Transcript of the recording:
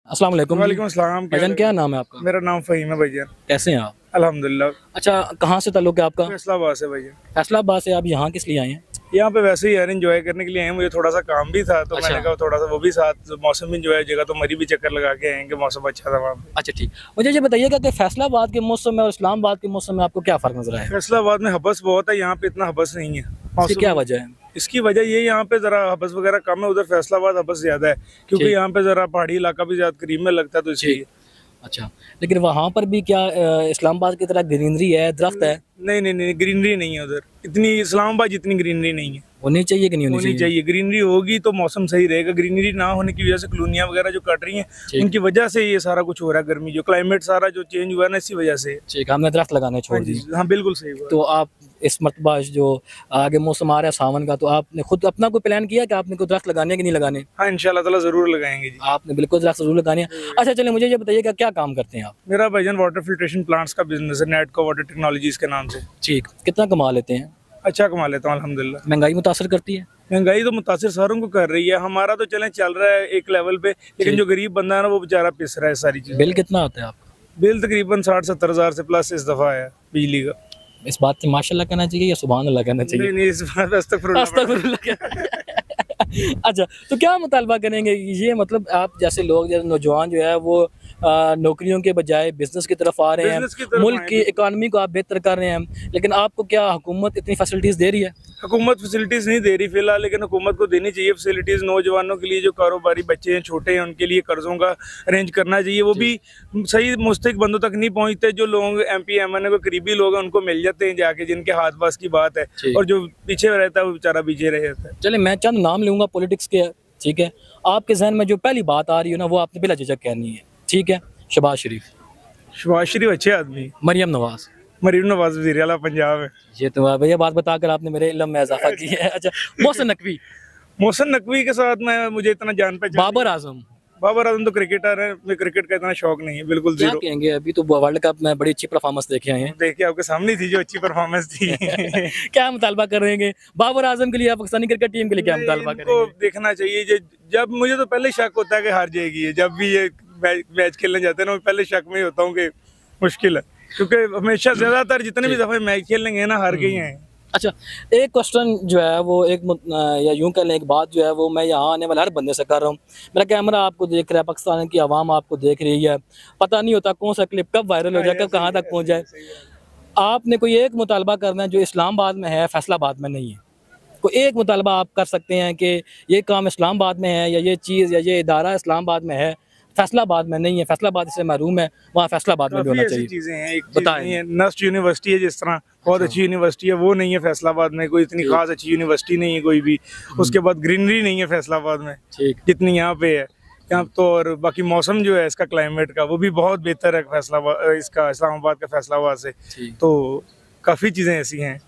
अस्सलाम वालेकुम। वालेकुम अस्सलाम। भाईजान क्या नाम है आपका? मेरा नाम फ़हीम है भाईजान। कैसे हैं आप? अल्हम्दुलिल्लाह। अच्छा, कहाँ से ताल्लुक़ है आपका? फैसलाबाद से भाईजान। फैसलाबाद से। आप यहाँ किस लिए आए हैं? यहाँ पे वैसे ही यार एंजॉय करने के लिए आए हैं। मुझे थोड़ा सा काम भी था तो अच्छा। मैंने कहा थोड़ा सा वो भी साथ मौसम भी एंजॉय जगह तो मरी भी चक्कर लगा के आएंगे। मौसम अच्छा था वहाँ पे। अच्छा ठीक। मुझे ये बताइएगा कि फैसलाबाद के मौसम में और इस्लामाबाद के मौसम में आपको क्या फ़र्क नज़र आया? फैसलाबाद में हबस बहुत है, यहाँ पे इतना हबस नहीं है। इसकी क्या वजह है? इसकी वजह ये यहाँ पे ज़रा हबस वगैरह कम है, उधर फैसलाबाद हबस ज़्यादा है क्योंकि ठीक। यहाँ पे ज़रा पहाड़ी इलाका भी ज़्यादा करीब में लगता है तो ठीक। इसलिए। अच्छा, लेकिन वहाँ पर भी क्या इस्लामाबाद की तरह ग्रीनरी है, दरख्त है? नहीं नहीं नहीं, ग्रीनरी नहीं है उधर इतनी, इस्लामाबाद जितनी ग्रीनरी नहीं है। होनी चाहिए कि नहीं होनी चाहिए। ग्रीनरी होगी तो मौसम सही रहेगा। ग्रीनरी ना होने की वजह से कॉलोनियां वगैरह जो कट रही हैं उनकी वजह से ये सारा कुछ हो रहा है। गर्मी जो क्लाइमेट सारा जो चेंज हुआ है ना इसी वजह से। ठीक, हमने दरख्त लगाने छोड़ हाँ जी, दिए। हाँ बिल्कुल सही हुआ। तो आप इस मरतबा जो आगे मौसम आ रहा है सावन का, तो आपने खुद अपना कोई प्लान किया कि आपने कोई दरख्त लगाने कि नहीं लगाने? हाँ इंशाल्लाह ताला जरूर लगाएंगे जी। आपने बिल्कुल दरख्त जरूर लगाने हैं। अच्छा चलिए, मुझे ये बताइएगा क्या काम करते हैं आप? मेरा भाईजान वाटर फिल्ट्रेशन प्लांट्स का बिजनेस है, नेट को वाटर टेक्नोलॉजीज के नाम से। ठीक, कितना कमा लेते हैं? अच्छा कमा लेता हूँ अल्हम्दुलिल्लाह। महंगाई मुतासर करती है? महंगाई तो मुतासिर सारों को कर रही है। हमारा तो चल रहा है एक लेवल पे, लेकिन जो गरीब बंदा है ना वो बेचारा पिस रहा है सारी चीज़। बिल कितना आता है आपका? बिल तकरीबन 60-70 हज़ार से प्लस इस दफ़ा आया बिजली का। इस बात से माशाल्लाह कहना चाहिए या सुभान अल्लाह कहना चाहिए? नहीं नहीं, इस बात अस्तगफुरुल्लाह। अच्छा, तो क्या मुतालबा करेंगे? ये मतलब आप जैसे लोग, जैसे नौजवान जो है वो नौकरियों के बजाय बिजनेस की तरफ आ रहे बिजनेस की हैं, तरफ मुल्क आए की इकानमी को आप बेहतर कर रहे हैं, लेकिन आपको क्या हुकूमत इतनी फैसिलिटीज़ दे रही है? हुकूमत फैसिलिटीज़ नहीं दे रही फिलहाल, लेकिन हुकूमत को देनी चाहिए फैसिलिटीज़। नौजवानों के लिए जो कारोबारी बच्चे हैं, छोटे हैं, उनके लिए कर्जों का अरेंज करना चाहिए। वो भी सही मुस्तहिक बंदों तक नहीं पहुंचते। जो लोग MP MNA को करीबी लोग हैं उनको मिल जाते हैं जाके, जिनके हाथ पास की बात है, और जो पीछे रहता है वो बेचारा पीछे रह जाता है। चले, मैं चंद नाम लूँगा पॉलिटिक्स के, ठीक है? आपके जहन में जो पहली बात आ रही है ना, वो आपने बिला झिझक कहनी है, ठीक है? शहबाज शरीफ। शहबाज शरीफ अच्छे आदमी। मरियम नवाज। मरीम नवाज वज़ीर आला पंजाब है। ये तो भैया बात बताकर आपने मेरे इल्म में इजाफा किया है। अच्छा, मोहसिन नकवी। मोहसिन नकवी के साथ मैं मुझे इतना जान पहचान। बाबर आजम। बाबर आजम तो क्रिकेटर है, मैं क्रिकेट का इतना शौक नहीं है, बिल्कुल क्या जीरो। कहेंगे, अभी तो वर्ल्ड कप में बड़ी अच्छी परफॉर्मेंस देखे आए हैं। देखिए आपके सामने थी जो अच्छी परफॉर्मेंस थी। क्या मुतालबा कर रहे हैं बाबर आजम के लिए, पाकिस्तानी क्रिकेट टीम के लिए क्या मुतालबा इनको करेंगे? देखना चाहिए। जब मुझे तो पहले शक होता है कि हार जाएगी ये, जब भी ये मैच खेलने जाते हैं ना, मैं पहले शक में ही होता हूँ कि मुश्किल है, क्योंकि हमेशा ज्यादातर जितने भी दफे मैच खेलेंगे ना हार गए हैं। अच्छा, एक क्वेश्चन जो है वो या यूं कह लें, एक बात जो है वो मैं यहाँ आने वाले हर बंदे से कर रहा हूँ। मेरा कैमरा आपको देख रहा है, पाकिस्तान की आवाम आपको देख रही है, पता नहीं होता कौन सा क्लिप कब वायरल हो जाए, कब कहाँ तक पहुँच जाए। आपने कोई एक मुतालबा करना है जो इस्लामाबाद में है, फैसलाबाद में नहीं है। कोई एक मुतालबा आप कर सकते हैं कि ये काम इस्लामाबाद में है, या ये चीज़ या ये इदारा इस्लामाबाद में है, फैसलाबाद में नहीं है, फैसलाबाद इससे महरूम है, वहाँ फैसलाबाद में भी होना चाहिए। चीजें हैं, एक बताएं। नस्ट यूनिवर्सिटी है जिस तरह, बहुत अच्छी यूनिवर्सिटी है, वो नहीं है फैसलाबाद में। कोई इतनी खास अच्छी यूनिवर्सिटी नहीं है कोई भी। उसके बाद ग्रीनरी नहीं है फैसलाबाद में जितनी यहाँ पे है। यहाँ तो और बाकी मौसम जो है इसका, क्लाइमेट का, वो भी बहुत बेहतर है फैसलाबाद, इसका इस्लामाबाद का फैसलाबाद से। तो काफ़ी चीज़ें ऐसी हैं।